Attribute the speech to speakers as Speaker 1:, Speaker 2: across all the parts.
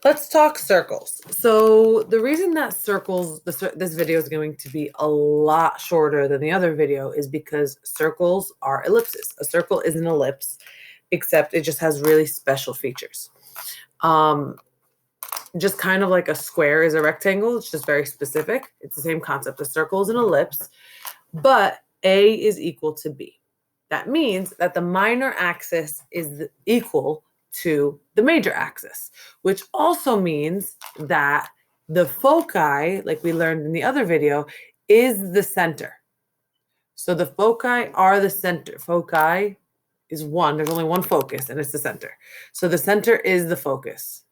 Speaker 1: Let's talk circles. So the reason that this video is going to be a lot shorter than the other video is because circles are ellipses. A circle is an ellipse, except it just has really special features. Just kind of like a square is a rectangle. It's just very specific. It's the same concept. A circle is an ellipse, but A is equal to B. That means that the minor axis is equal to the major axis, which also means that the foci, like we learned in the other video, is the center. So the foci are the center. Foci is one. There's only one focus, and it's the center. So the center is the focus.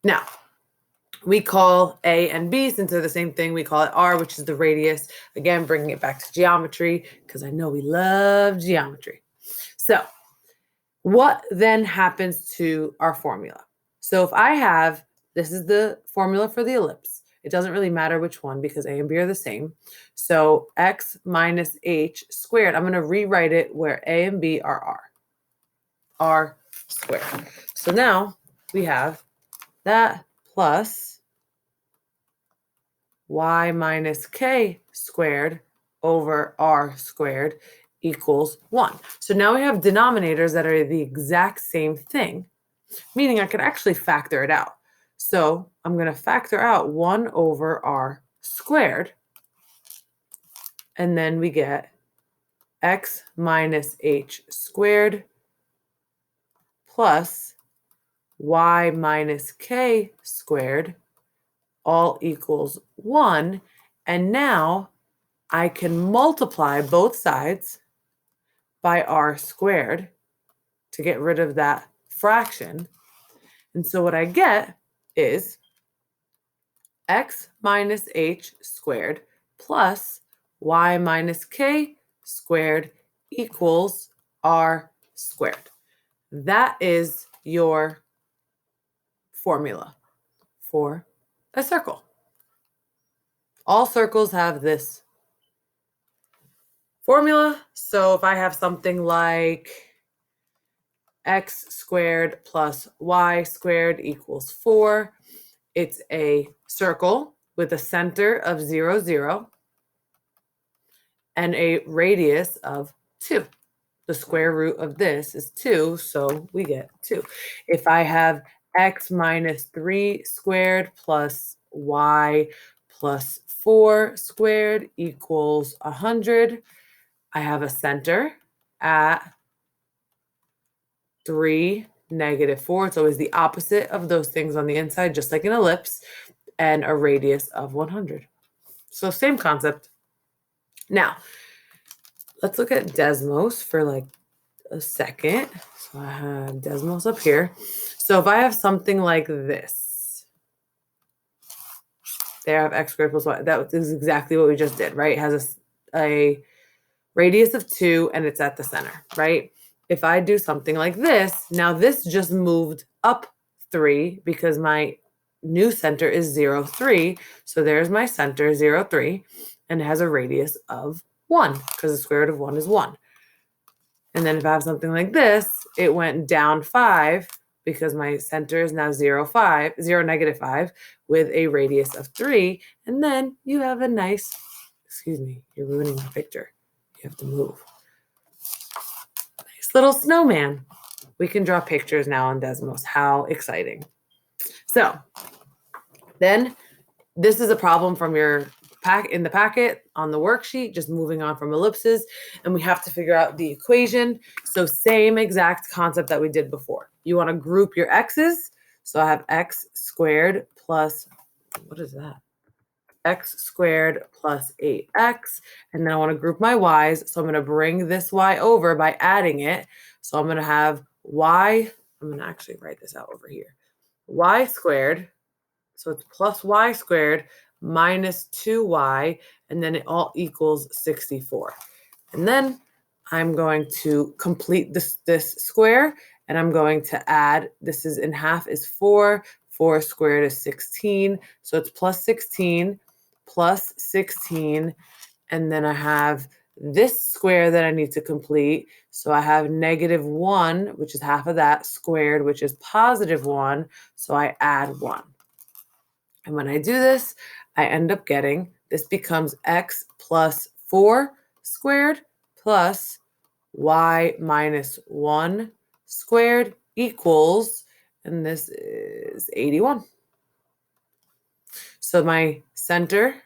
Speaker 1: Now, we call A and B, since they're the same thing, we call it R, which is the radius. Again, bringing it back to geometry, because I know we love geometry. So what then happens to our formula? So if I have, this is the formula for the ellipse. It doesn't really matter which one because A and B are the same. So x minus h squared, I'm going to rewrite it where A and B are R squared. So now we have that plus y minus k squared over r squared equals 1. So now we have denominators that are the exact same thing, meaning I could actually factor it out. So I'm going to factor out 1 over r squared, and then we get x minus h squared plus y minus k squared all equals 1. And now I can multiply both sides by r squared to get rid of that fraction. And so what I get is x minus h squared plus y minus k squared equals r squared. That is your formula for a circle. All circles have this formula. So if I have something like x squared plus y squared equals 4, it's a circle with a center of 0, 0 and a radius of 2. The square root of this is 2, so we get 2. If I have x minus 3 squared plus y plus 4 squared equals 100, I have a center at 3, negative 4. It's always the opposite of those things on the inside, just like an ellipse, and a radius of 100. So same concept. Now, let's look at Desmos for like a second. So I have Desmos up here. So if I have something like this, there I have x squared plus y. That is exactly what we just did, right? It has a radius of 2 and it's at the center, right? If I do something like this, now this just moved up 3 because my new center is 0, 3. So there's my center, 0, 3, and it has a radius of 1 because the square root of 1 is 1. And then if I have something like this, it went down 5 because my center is now 0, 5, 0, negative 5 with a radius of 3. And then you have a nice, excuse me, you're ruining my picture. You have to move. Nice little snowman. We can draw pictures now on Desmos. How exciting. So then this is a problem from your in the packet on the worksheet, just moving on from ellipses, and we have to figure out the equation. So same exact concept that we did before. You want to group your x's. So I have x squared plus, what is that? X squared plus 8x. And then I want to group my y's. So I'm going to bring this y over by adding it. So I'm going to have y, I'm going to actually write this out over here. Y squared, so it's plus y squared minus 2y, and then it all equals 64. And then I'm going to complete this square, and I'm going to add, this is in half is 4, 4 squared is 16, so it's plus 16, and then I have this square that I need to complete. So I have -1, which is half of that, squared, which is +1. So I add 1. And when I do this, I end up getting, this becomes x plus 4 squared plus y minus 1 squared equals, and this is 81. So my center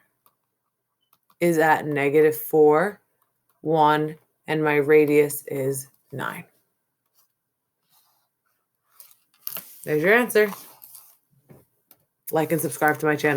Speaker 1: is at -4, 1, and my radius is 9. There's your answer. Like and subscribe to my channel.